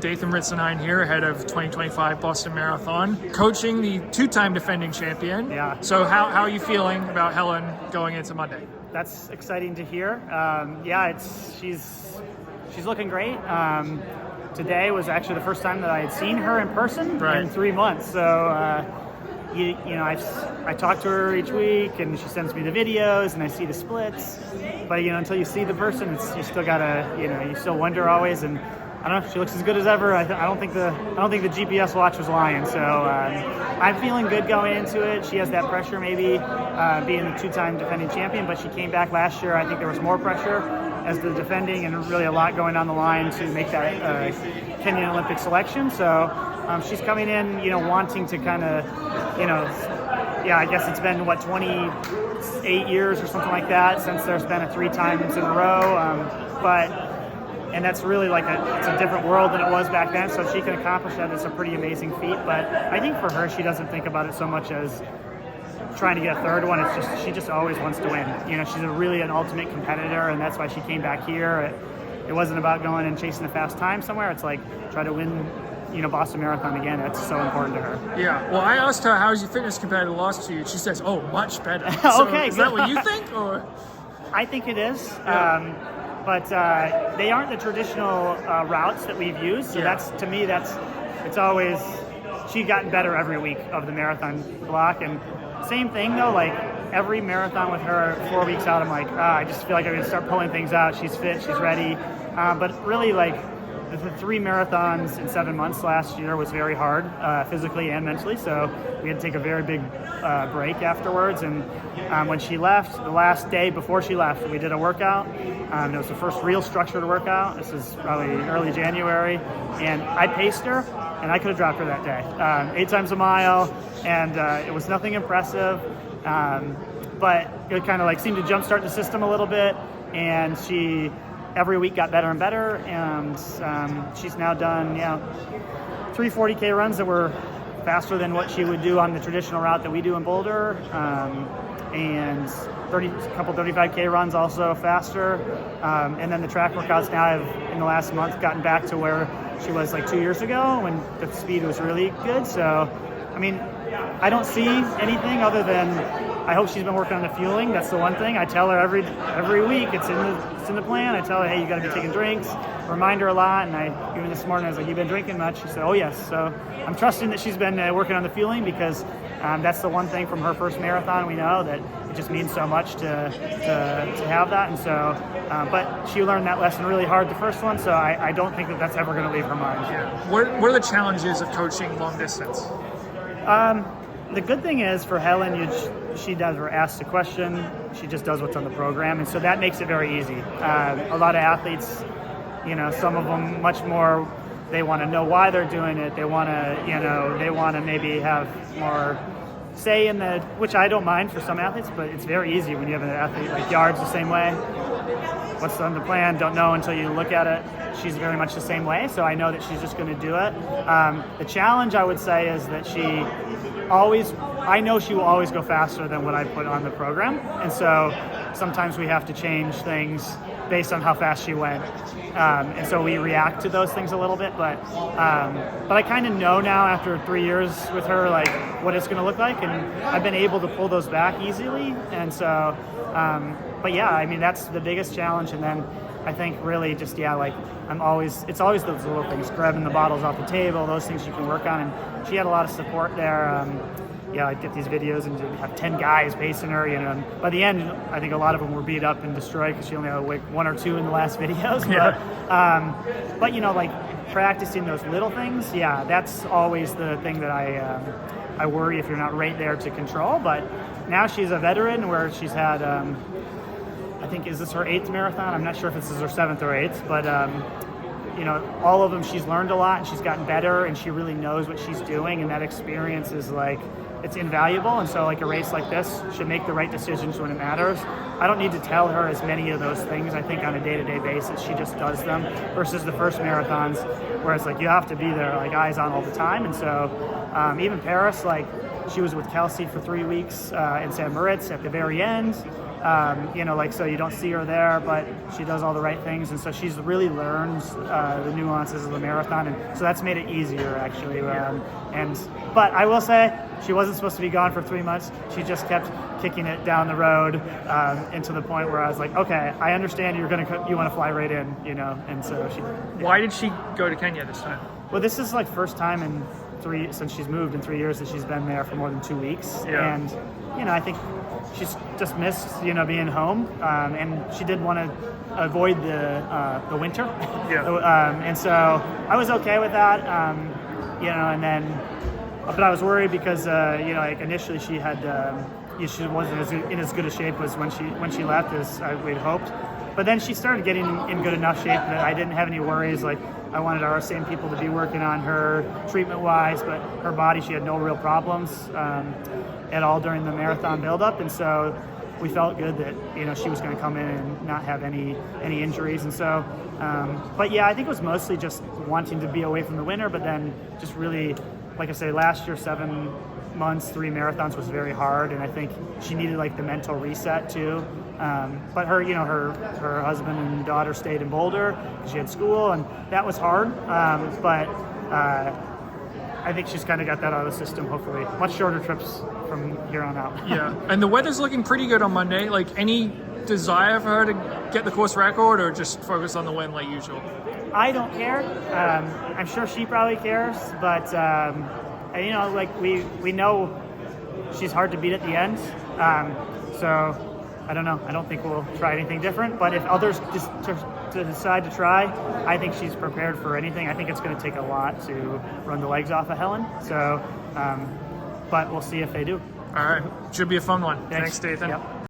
Dathan Ritzenhein here, head of 2025 Boston Marathon, coaching the two-time defending champion. Yeah. So how are you feeling about Hellen going into Monday? That's exciting to hear. She's looking great. Today was actually the first time that I had seen her in person in 3 months. So, I talk to her each week, and she sends me the videos, and I see the splits. But until you see the person, you still gotta, you still wonder always. And I don't know, she looks as good as ever. I don't think the GPS watch was lying. So I'm feeling good going into it. She has that pressure, maybe being the two-time defending champion, but she came back last year. I think there was more pressure as the defending, and really a lot going on the line to make that Kenyan Olympic selection. So she's coming in, wanting to kind of, I guess it's been 28 years or something like that since there's been a 3 times in a row. And that's really it's a different world than it was back then. So if she can accomplish that, it's a pretty amazing feat. But I think for her, she doesn't think about it so much as trying to get a third one. It's just she just always wants to win. She's really an ultimate competitor, and that's why she came back here. It wasn't about going and chasing a fast time somewhere. It's try to win, Boston Marathon again. That's so important to her. Yeah. Well, I asked her, how's your fitness compared to the last 2 years? She says, oh, much better. So Okay. Is that what you think? Or? I think it is. Yeah. But they aren't the traditional routes that we've used. So to me, it's always, she's gotten better every week of the marathon block. And same thing though, every marathon with her 4 weeks out, I'm I just feel like I'm going to start pulling things out. She's fit, she's ready. But really the 3 marathons in 7 months last year was very hard, physically and mentally. So we had to take a very big break afterwards. And when she left, the last day before she left, we did a workout. It was the first real structured workout. This is probably early January. And I paced her, and I could have dropped her that day. 8 times a mile, and it was nothing impressive. But it kind of seemed to jumpstart the system a little bit. And she every week got better and better, and she's now done 3 40K runs that were faster than what she would do on the traditional route that we do in Boulder, and a couple 35K runs also faster, and then the track workouts now have in the last month gotten back to where she was 2 years ago when the speed was really good. So I don't see anything other than I hope she's been working on the fueling. That's the one thing I tell her every week. It's in the plan. I tell her, hey, you got to be taking drinks. Remind her a lot. And even this morning I was like, you been drinking much? She said, oh yes. So I'm trusting that she's been working on the fueling, because that's the one thing from her first marathon we know that it just means so much to have that. And so, but she learned that lesson really hard the first one. So I don't think that's ever going to leave her mind. Yeah. What are the challenges of coaching long distance? The good thing is for Hellen, she never asks a question. She just does what's on the program, and so that makes it very easy. A lot of athletes, some of them much more, they want to know why they're doing it. They want to, maybe have more say in the, which I don't mind for some athletes, but it's very easy when you have an athlete like Yard's the same way. What's on the plan? Don't know until you look at it. She's very much the same way, so I know that she's just going to do it. The challenge, I would say, is that I know she will always go faster than what I put on the program, and so sometimes we have to change things based on how fast she went, and so we react to those things a little bit. But I kind of know now after 3 years with her what it's going to look like, and I've been able to pull those back easily, and so. But that's the biggest challenge, and then I think really just it's always those little things, grabbing the bottles off the table, those things you can work on, and she had a lot of support there. I'd get these videos and have 10 guys pacing her, and by the end, I think a lot of them were beat up and destroyed because she only had 1 or 2 in the last videos. Yeah. But practicing those little things, that's always the thing that I worry if you're not right there to control. But now she's a veteran where she's had, I think, is this her 8th marathon? I'm not sure if this is her 7th or 8th, but all of them she's learned a lot, and she's gotten better, and she really knows what she's doing, and that experience is it's invaluable. And so a race like this should make the right decisions when it matters. I don't need to tell her as many of those things, I think, on a day-to-day basis. She just does them, versus the first marathons where it's you have to be there, eyes on all the time. And so even Paris, she was with Kelsey for 3 weeks in St. Moritz at the very end. Like, so you don't see her there, but she does all the right things, and so she's really learned the nuances of the marathon, and so that's made it easier actually. But I will say, she wasn't supposed to be gone for 3 months. She just kept kicking it down the road, and to the point where I was like, okay, I understand you want to fly right in, and so she. Why did she go to Kenya this time? Well, this is like first time since she's moved in 3 years that she's been there for more than 2 weeks, and I think she's just missed being home, and she did want to avoid the winter, and so I was okay with that, and then. But I was worried because like initially she had she wasn't in as good a shape as when she left as we'd hoped. But then she started getting in good enough shape that I didn't have any worries. Like, I wanted our same people to be working on her treatment-wise, but her body, she had no real problems at all during the marathon build-up, and so we felt good that she was going to come in and not have any injuries, and so. But yeah, I think it was mostly just wanting to be away from the winter, but then just really. Like I say, last year, 7 months, 3 marathons was very hard, and I think she needed like the mental reset too. But her, her husband and daughter stayed in Boulder because she had school, and that was hard. But I think she's kind of got that out of the system. Hopefully, much shorter trips from here on out. Yeah, and the weather's looking pretty good on Monday. Like, any desire for her to get the course record, or just focus on the win like usual? I don't care. I'm sure she probably cares, but like we know she's hard to beat at the end. So I don't know. I don't think we'll try anything different. But if others just to decide to try, I think she's prepared for anything. I think it's going to take a lot to run the legs off of Hellen. So, but we'll see if they do. All right, should be a fun one. Thanks Dathan. Yep.